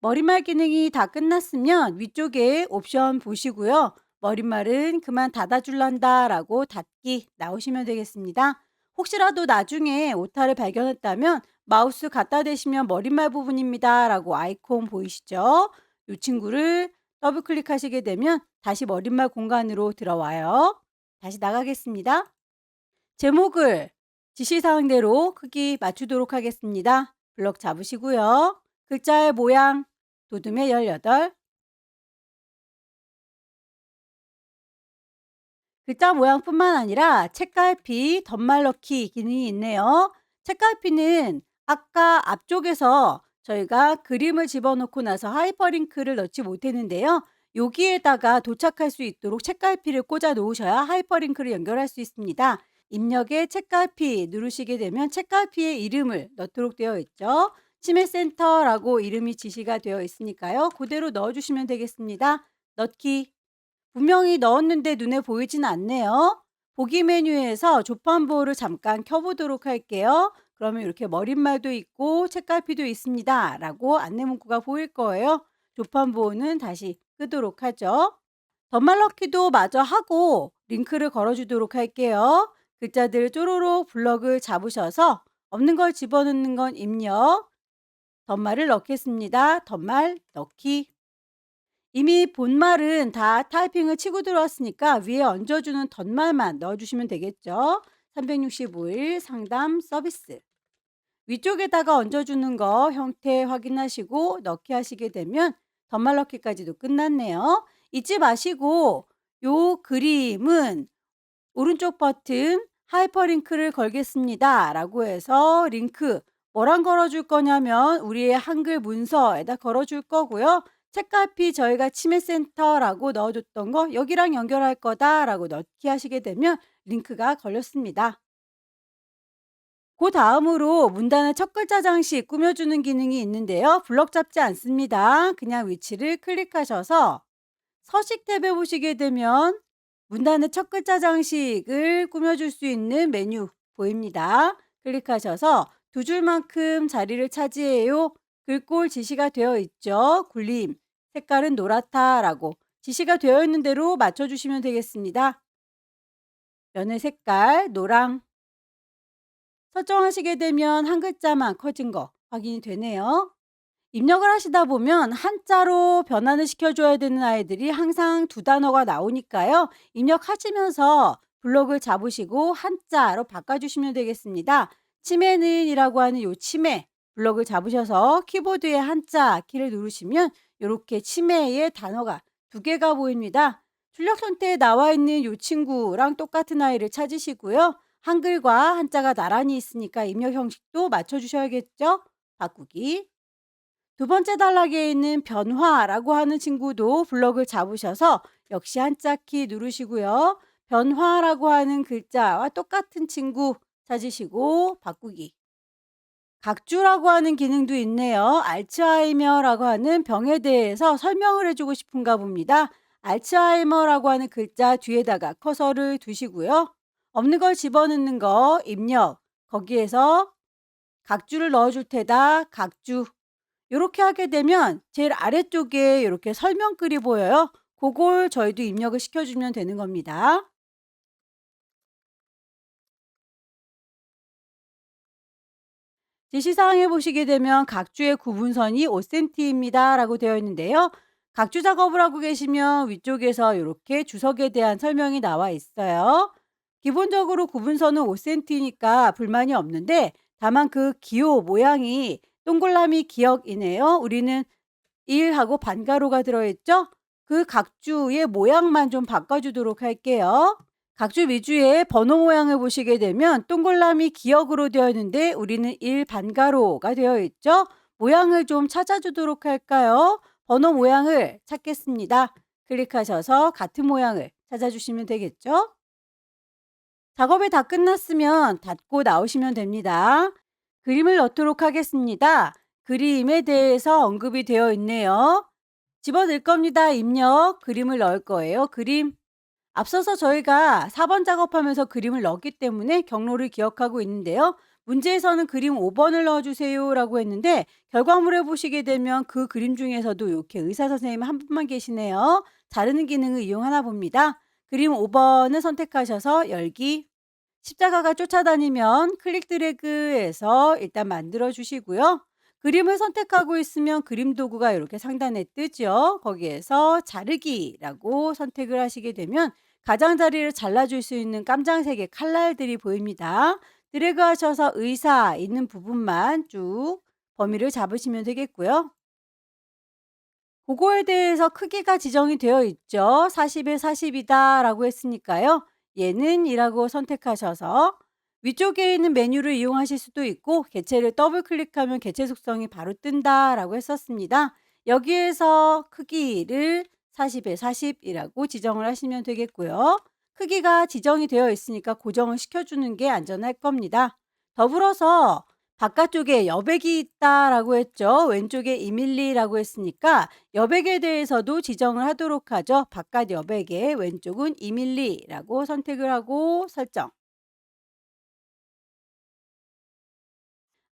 머릿말 기능이 다 끝났으면 위쪽에 옵션 보시고요. 머릿말은 그만 닫아줄란다 라고 닫기 나오시면 되겠습니다. 혹시라도 나중에 오타를 발견했다면 마우스 갖다 대시면 머릿말 부분입니다 라고 아이콘 보이시죠? 이 친구를 더블 클릭하시게 되면 다시 머릿말 공간으로 들어와요. 다시 나가겠습니다. 제목을 지시사항대로 크기 맞추도록 하겠습니다. 블럭 잡으시고요. 글자의 모양 도둠의 18 글자 모양뿐만 아니라 책갈피, 덧말 넣기 기능이 있네요. 책갈피는 아까 앞쪽에서 저희가 그림을 집어넣고 나서 하이퍼링크를 넣지 못했는데요. 여기에다가 도착할 수 있도록 책갈피를 꽂아 놓으셔야 하이퍼링크를 연결할 수 있습니다. 입력에 책갈피 누르시게 되면 책갈피의 이름을 넣도록 되어 있죠. 치매센터라고 이름이 지시가 되어 있으니까요. 그대로 넣어주시면 되겠습니다. 넣기. 분명히 넣었는데 눈에 보이진 않네요. 보기 메뉴에서 조판보호를 잠깐 켜보도록 할게요. 그러면 이렇게 머릿말도 있고 책갈피도 있습니다. 라고 안내 문구가 보일 거예요. 조판보호는 다시 끄도록 하죠. 덧말넣기도 마저 하고 링크를 걸어주도록 할게요. 글자들 쪼로록 블럭을 잡으셔서 없는 걸 집어넣는 건 입력, 덧말을 넣겠습니다. 덧말 넣기. 이미 본말은 다 타이핑을 치고 들어왔으니까 위에 얹어주는 덧말만 넣어주시면 되겠죠. 365일 상담 서비스. 위쪽에다가 얹어주는 거 형태 확인하시고 넣기 하시게 되면 덧말 넣기까지도 끝났네요. 잊지 마시고 요 그림은 오른쪽 버튼 하이퍼링크를 걸겠습니다. 라고 해서 링크 뭐랑 걸어줄 거냐면 우리의 한글 문서에다 걸어줄 거고요. 책갈피 저희가 치매센터라고 넣어줬던 거 여기랑 연결할 거다라고 넣기 하시게 되면 링크가 걸렸습니다. 그 다음으로 문단의 첫 글자 장식 꾸며주는 기능이 있는데요. 블럭 잡지 않습니다. 그냥 위치를 클릭하셔서 서식 탭에 보시게 되면 문단의 첫 글자 장식을 꾸며줄 수 있는 메뉴 보입니다. 클릭하셔서 두 줄만큼 자리를 차지해요. 글꼴 지시가 되어 있죠. 굴림, 색깔은 노랗다라고 지시가 되어 있는 대로 맞춰주시면 되겠습니다. 면의 색깔 노랑 설정하시게 되면 한 글자만 커진 거 확인이 되네요. 입력을 하시다 보면 한자로 변환을 시켜줘야 되는 아이들이 항상 두 단어가 나오니까요. 입력하시면서 블록을 잡으시고 한자로 바꿔주시면 되겠습니다. 치매는 이라고 하는 요 치매 블록을 잡으셔서 키보드의 한자 키를 누르시면 이렇게 치매의 단어가 두 개가 보입니다. 출력 선택에 나와 있는 이 친구랑 똑같은 아이를 찾으시고요. 한글과 한자가 나란히 있으니까 입력 형식도 맞춰주셔야겠죠? 바꾸기. 두 번째 단락에 있는 변화라고 하는 친구도 블럭을 잡으셔서 역시 한자 키 누르시고요. 변화라고 하는 글자와 똑같은 친구 찾으시고 바꾸기. 각주라고 하는 기능도 있네요. 알츠하이머라고 하는 병에 대해서 설명을 해주고 싶은가 봅니다. 알츠하이머라고 하는 글자 뒤에다가 커서를 두시고요. 없는 걸 집어넣는 거 입력. 거기에서 각주를 넣어줄 테다. 각주. 이렇게 하게 되면 제일 아래쪽에 이렇게 설명글이 보여요. 그걸 저희도 입력을 시켜주면 되는 겁니다. 지시사항에 보시게 되면 각주의 구분선이 5cm입니다 라고 되어 있는데요. 각주 작업을 하고 계시면 위쪽에서 이렇게 주석에 대한 설명이 나와 있어요. 기본적으로 구분선은 5cm니까 불만이 없는데 다만 그 기호 모양이 동그라미 기역이네요. 우리는 1하고 반가로가 들어있죠? 그 각주의 모양만 좀 바꿔주도록 할게요. 각주 위주의 번호 모양을 보시게 되면 동글라미 기역으로 되어 있는데 우리는 1 반가로가 되어 있죠? 모양을 좀 찾아주도록 할까요? 번호 모양을 찾겠습니다. 클릭하셔서 같은 모양을 찾아주시면 되겠죠? 작업이 다 끝났으면 닫고 나오시면 됩니다. 그림을 넣도록 하겠습니다. 그림에 대해서 언급이 되어 있네요. 집어넣을 겁니다. 입력. 그림을 넣을 거예요. 그림. 앞서서 저희가 4번 작업하면서 그림을 넣었기 때문에 경로를 기억하고 있는데요. 문제에서는 그림 5번을 넣어주세요 라고 했는데 결과물에 보시게 되면 그 그림 중에서도 이렇게 의사 선생님 한 분만 계시네요. 자르는 기능을 이용하나 봅니다. 그림 5번을 선택하셔서 열기. 십자가가 쫓아다니면 클릭 드래그해서 일단 만들어 주시고요. 그림을 선택하고 있으면 그림 도구가 이렇게 상단에 뜨죠. 거기에서 자르기라고 선택을 하시게 되면 가장자리를 잘라줄 수 있는 깜장색의 칼날들이 보입니다. 드래그 하셔서 의사 있는 부분만 쭉 범위를 잡으시면 되겠고요. 그거에 대해서 크기가 지정이 되어 있죠. 40에 40이다 라고 했으니까요. 얘는 이라고 선택하셔서 위쪽에 있는 메뉴를 이용하실 수도 있고 개체를 더블 클릭하면 개체 속성이 바로 뜬다 라고 했었습니다. 여기에서 크기를 40에 40이라고 지정을 하시면 되겠고요. 크기가 지정이 되어 있으니까 고정을 시켜주는 게 안전할 겁니다. 더불어서 바깥쪽에 여백이 있다라고 했죠. 왼쪽에 2mm라고 했으니까 여백에 대해서도 지정을 하도록 하죠. 바깥 여백에 왼쪽은 2mm라고 선택을 하고 설정.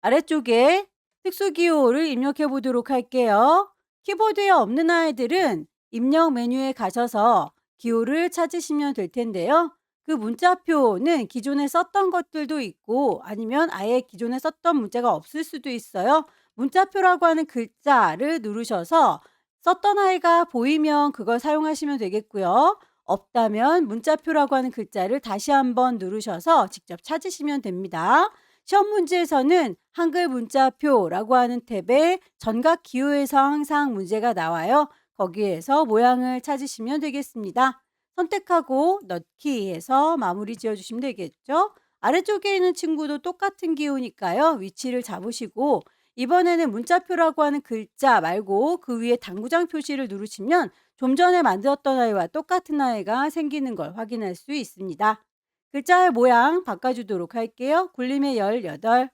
아래쪽에 특수기호를 입력해 보도록 할게요. 키보드에 없는 아이들은 입력 메뉴에 가셔서 기호를 찾으시면 될 텐데요. 그 문자표는 기존에 썼던 것들도 있고 아니면 아예 기존에 썼던 문자가 없을 수도 있어요. 문자표라고 하는 글자를 누르셔서 썼던 아이가 보이면 그걸 사용하시면 되겠고요. 없다면 문자표라고 하는 글자를 다시 한번 누르셔서 직접 찾으시면 됩니다. 시험 문제에서는 한글 문자표라고 하는 탭에 전각 기호에서 항상 문제가 나와요. 거기에서 모양을 찾으시면 되겠습니다. 선택하고 넣기 해서 마무리 지어주시면 되겠죠. 아래쪽에 있는 친구도 똑같은 기호니까요. 위치를 잡으시고 이번에는 문자표라고 하는 글자 말고 그 위에 당구장 표시를 누르시면 좀 전에 만들었던 아이와 똑같은 아이가 생기는 걸 확인할 수 있습니다. 글자의 모양 바꿔주도록 할게요. 굴림의 18.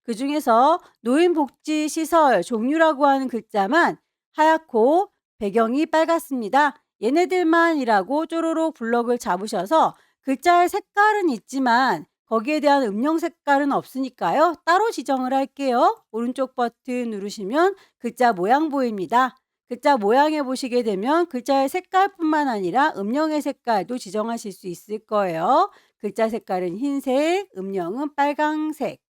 그 중에서 노인복지시설 종류라고 하는 글자만 하얗고 배경이 빨갛습니다. 얘네들만이라고 쪼로록 블럭을 잡으셔서 글자의 색깔은 있지만 거기에 대한 음영 색깔은 없으니까요. 따로 지정을 할게요. 오른쪽 버튼 누르시면 글자 모양 보입니다. 글자 모양에 보시게 되면 글자의 색깔뿐만 아니라 음영의 색깔도 지정하실 수 있을 거예요. 글자 색깔은 흰색, 음영은 빨강색.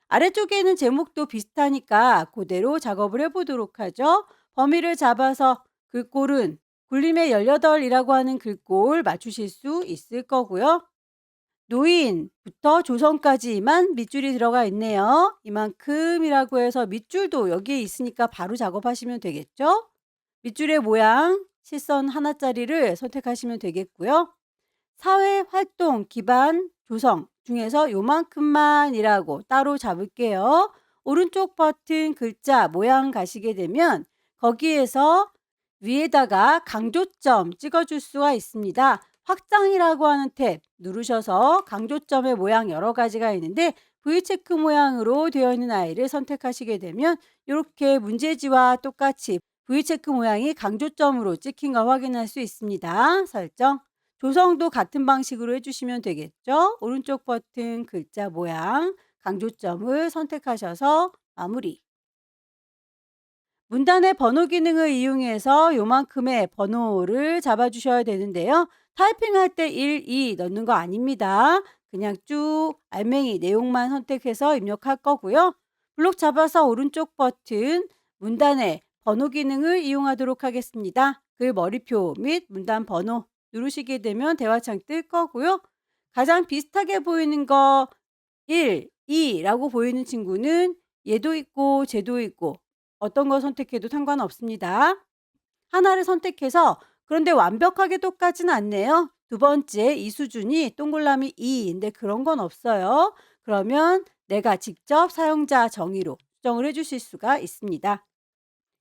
아래쪽에 있는 제목도 비슷하니까 그대로 작업을 해보도록 하죠. 범위를 잡아서 글꼴은 굴림의 18이라고 하는 글꼴 맞추실 수 있을 거고요. 노인부터 조선까지만 밑줄이 들어가 있네요. 이만큼이라고 해서 밑줄도 여기에 있으니까 바로 작업하시면 되겠죠? 밑줄의 모양, 실선 하나짜리를 선택하시면 되겠고요. 사회활동 기반 조성 중에서 요만큼만이라고 따로 잡을게요. 오른쪽 버튼 글자 모양 가시게 되면 거기에서 위에다가 강조점 찍어줄 수가 있습니다. 확장이라고 하는 탭 누르셔서 강조점의 모양 여러 가지가 있는데 V체크 모양으로 되어 있는 아이를 선택하시게 되면 이렇게 문제지와 똑같이 V체크 모양이 강조점으로 찍힌 걸 확인할 수 있습니다. 설정. 조성도 같은 방식으로 해주시면 되겠죠. 오른쪽 버튼 글자 모양 강조점을 선택하셔서 마무리. 문단의 번호 기능을 이용해서 요만큼의 번호를 잡아주셔야 되는데요. 타이핑할 때 1, 2 넣는 거 아닙니다. 그냥 쭉 알맹이 내용만 선택해서 입력할 거고요. 블록 잡아서 오른쪽 버튼 문단의 번호 기능을 이용하도록 하겠습니다. 글 머리표 및 문단 번호 누르시게 되면 대화창 뜰 거고요. 가장 비슷하게 보이는 거 1, 2라고 보이는 친구는 얘도 있고 쟤도 있고 어떤 거 선택해도 상관없습니다. 하나를 선택해서 그런데 완벽하게 똑같지는 않네요. 두 번째 이 수준이 동그라미 2인데 그런 건 없어요. 그러면 내가 직접 사용자 정의로 수정을 해주실 수가 있습니다.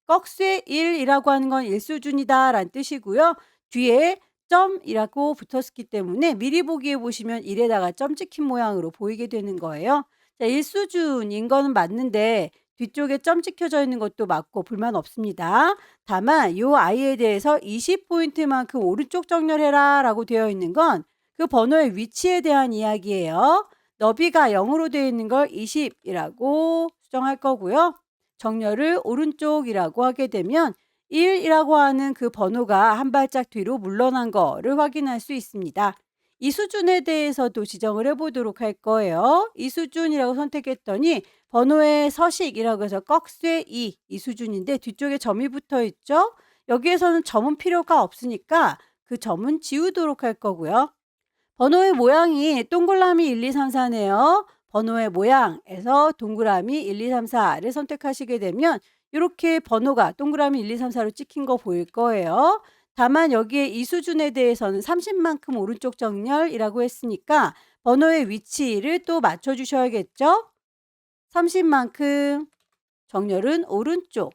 꺽쇠 1이라고 하는 건 1수준이다 라는 뜻이고요. 뒤에 점이라고 붙었기 때문에 미리 보기에 보시면 1에다가 점 찍힌 모양으로 보이게 되는 거예요. 자, 1수준인 거는 맞는데 뒤쪽에 점 찍혀져 있는 것도 맞고 불만 없습니다. 다만 이 아이에 대해서 20포인트만큼 오른쪽 정렬해라 라고 되어 있는 건 그 번호의 위치에 대한 이야기예요. 너비가 0으로 되어 있는 걸 20이라고 수정할 거고요. 정렬을 오른쪽이라고 하게 되면 1이라고 하는 그 번호가 한 발짝 뒤로 물러난 거를 확인할 수 있습니다. 이 수준에 대해서도 지정을 해보도록 할 거예요. 이 수준이라고 선택했더니 번호의 서식이라고 해서 꺽쇠 2, 이 수준인데 뒤쪽에 점이 붙어 있죠. 여기에서는 점은 필요가 없으니까 그 점은 지우도록 할 거고요. 번호의 모양이 동그라미 1, 2, 3, 4네요. 번호의 모양에서 동그라미 1, 2, 3, 4를 선택하시게 되면 이렇게 번호가 동그라미 1, 2, 3, 4로 찍힌 거 보일 거예요. 다만 여기에 이 수준에 대해서는 30만큼 오른쪽 정렬이라고 했으니까 번호의 위치를 또 맞춰주셔야겠죠. 30만큼 정렬은 오른쪽.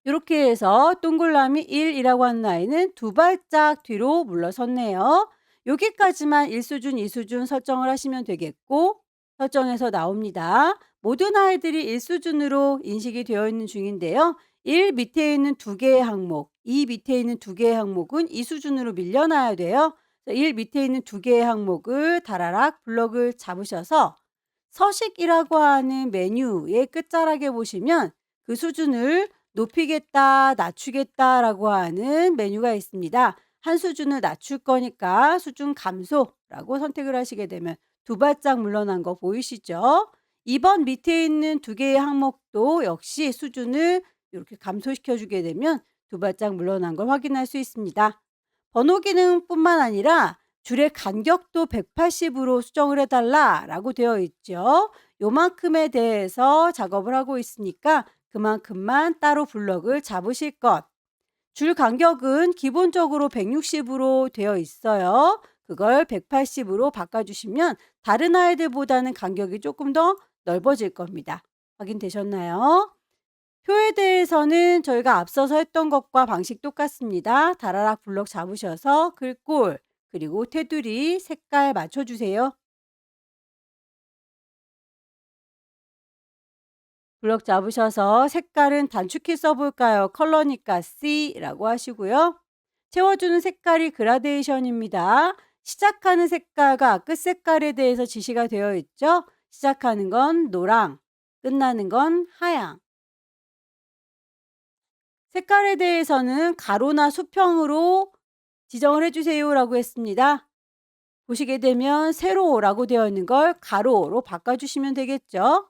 이렇게 해서 동그라미 1이라고 하는 아이는 두 발짝 뒤로 물러섰네요. 여기까지만 1수준, 2수준 설정을 하시면 되겠고 설정에서 나옵니다. 모든 아이들이 1수준으로 인식이 되어 있는 중인데요. 1 밑에 있는 두 개의 항목, 2 밑에 있는 두 개의 항목은 2수준으로 밀려나야 돼요. 1 밑에 있는 두 개의 항목을 다라락 블럭을 잡으셔서 서식이라고 하는 메뉴의 끝자락에 보시면 그 수준을 높이겠다, 낮추겠다라고 하는 메뉴가 있습니다. 한 수준을 낮출 거니까 수준 감소라고 선택을 하시게 되면 두 발짝 물러난 거 보이시죠? 2번 밑에 있는 두 개의 항목도 역시 수준을 이렇게 감소시켜 주게 되면 두 발짝 물러난 걸 확인할 수 있습니다. 번호 기능뿐만 아니라 줄의 간격도 180으로 수정을 해달라라고 되어 있죠. 요만큼에 대해서 작업을 하고 있으니까 그만큼만 따로 블럭을 잡으실 것. 줄 간격은 기본적으로 160으로 되어 있어요. 그걸 180으로 바꿔주시면 다른 아이들보다는 간격이 조금 더 넓어질 겁니다. 확인되셨나요? 표에 대해서는 저희가 앞서서 했던 것과 방식 똑같습니다. 다라락 블럭 잡으셔서 글꼴 그리고 테두리 색깔 맞춰주세요. 블럭 잡으셔서 색깔은 단축키 써볼까요? 컬러니까 C라고 하시고요. 채워주는 색깔이 그라데이션입니다. 시작하는 색깔과 끝 색깔에 대해서 지시가 되어 있죠. 시작하는 건 노랑, 끝나는 건 하양. 색깔에 대해서는 가로나 수평으로 지정을 해주세요 라고 했습니다. 보시게 되면 세로라고 되어 있는 걸 가로로 바꿔주시면 되겠죠.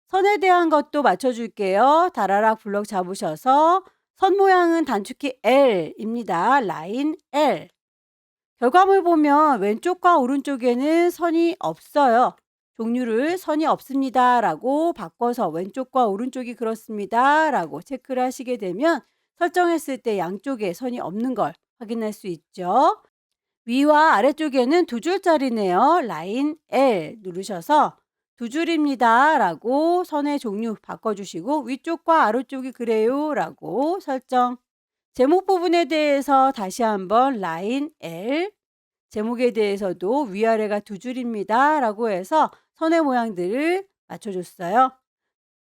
선에 대한 것도 맞춰줄게요. 다라락 블럭 잡으셔서 선 모양은 단축키 L입니다. 라인 L. 결과물 보면 왼쪽과 오른쪽에는 선이 없어요. 종류를 선이 없습니다 라고 바꿔서 왼쪽과 오른쪽이 그렇습니다 라고 체크를 하시게 되면 설정했을 때 양쪽에 선이 없는 걸 확인할 수 있죠. 위와 아래쪽에는 두 줄짜리네요. 라인 L 누르셔서 두 줄입니다 라고 선의 종류 바꿔주시고 위쪽과 아래쪽이 그래요 라고 설정. 제목 부분에 대해서 다시 한번 라인 L, 제목에 대해서도 위아래가 두 줄입니다 라고 해서 선의 모양들을 맞춰줬어요.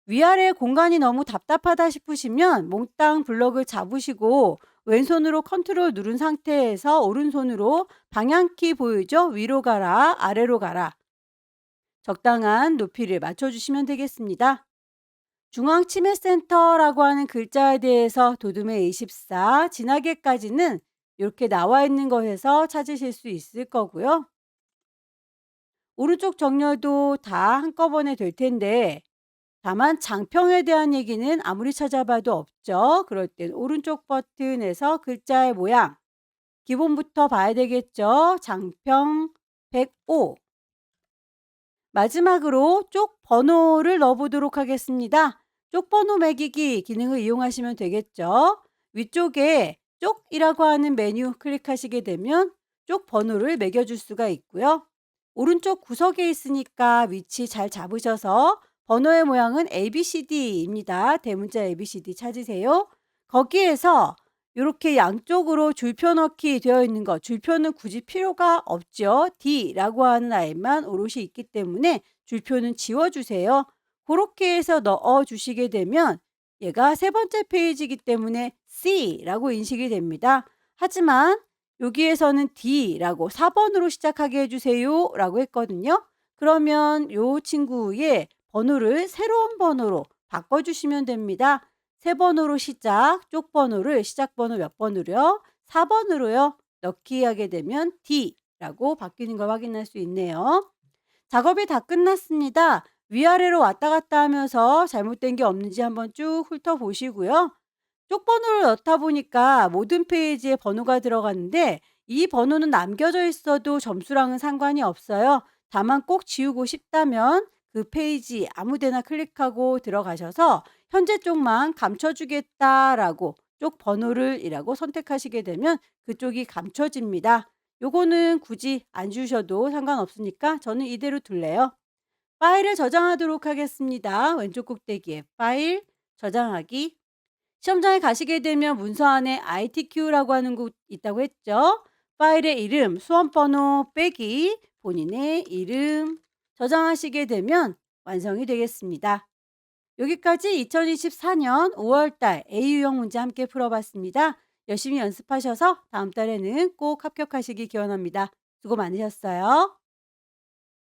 위아래 공간이 너무 답답하다 싶으시면 몽땅 블럭을 잡으시고 왼손으로 컨트롤 누른 상태에서 오른손으로 방향키 보이죠? 위로 가라, 아래로 가라. 적당한 높이를 맞춰주시면 되겠습니다. 중앙치매센터라고 하는 글자에 대해서 도둠의 24, 진하게까지는 이렇게 나와 있는 것에서 찾으실 수 있을 거고요. 오른쪽 정렬도 다 한꺼번에 될 텐데 다만 장평에 대한 얘기는 아무리 찾아봐도 없죠. 그럴 땐 오른쪽 버튼에서 글자의 모양 기본부터 봐야 되겠죠. 장평 105. 마지막으로 쪽 번호를 넣어보도록 하겠습니다. 쪽 번호 매기기 기능을 이용하시면 되겠죠. 위쪽에 쪽이라고 하는 메뉴 클릭하시게 되면 쪽 번호를 매겨줄 수가 있고요. 오른쪽 구석에 있으니까 위치 잘 잡으셔서 번호의 모양은 ABCD입니다. 대문자 ABCD 찾으세요. 거기에서 이렇게 양쪽으로 줄표 넣기 되어 있는 거, 줄표는 굳이 필요가 없죠. D라고 하는 아이만 오롯이 있기 때문에 줄표는 지워주세요. 그렇게 해서 넣어주시게 되면 얘가 세 번째 페이지이기 때문에 C라고 인식이 됩니다. 하지만 여기에서는 D라고 4번으로 시작하게 해주세요 라고 했거든요. 그러면 이 친구의 번호를 새로운 번호로 바꿔주시면 됩니다. 세 번호로 시작, 쪽 번호를 시작 번호 몇 번으로요? 4번으로요. 넣기 하게 되면 D라고 바뀌는 걸 확인할 수 있네요. 작업이 다 끝났습니다. 위아래로 왔다 갔다 하면서 잘못된 게 없는지 한번 쭉 훑어보시고요. 쪽 번호를 넣다 보니까 모든 페이지에 번호가 들어갔는데 이 번호는 남겨져 있어도 점수랑은 상관이 없어요. 다만 꼭 지우고 싶다면 그 페이지 아무 데나 클릭하고 들어가셔서 현재 쪽만 감춰주겠다라고 쪽 번호를 이라고 선택하시게 되면 그쪽이 감춰집니다. 요거는 굳이 안 주셔도 상관없으니까 저는 이대로 둘래요. 파일을 저장하도록 하겠습니다. 왼쪽 꼭대기에 파일, 저장하기. 시험장에 가시게 되면 문서 안에 ITQ라고 하는 곳 있다고 했죠. 파일의 이름, 수험번호 빼기, 본인의 이름 저장하시게 되면 완성이 되겠습니다. 여기까지 2024년 5월달 A유형 문제 함께 풀어봤습니다. 열심히 연습하셔서 다음 달에는 꼭 합격하시기 기원합니다. 수고 많으셨어요.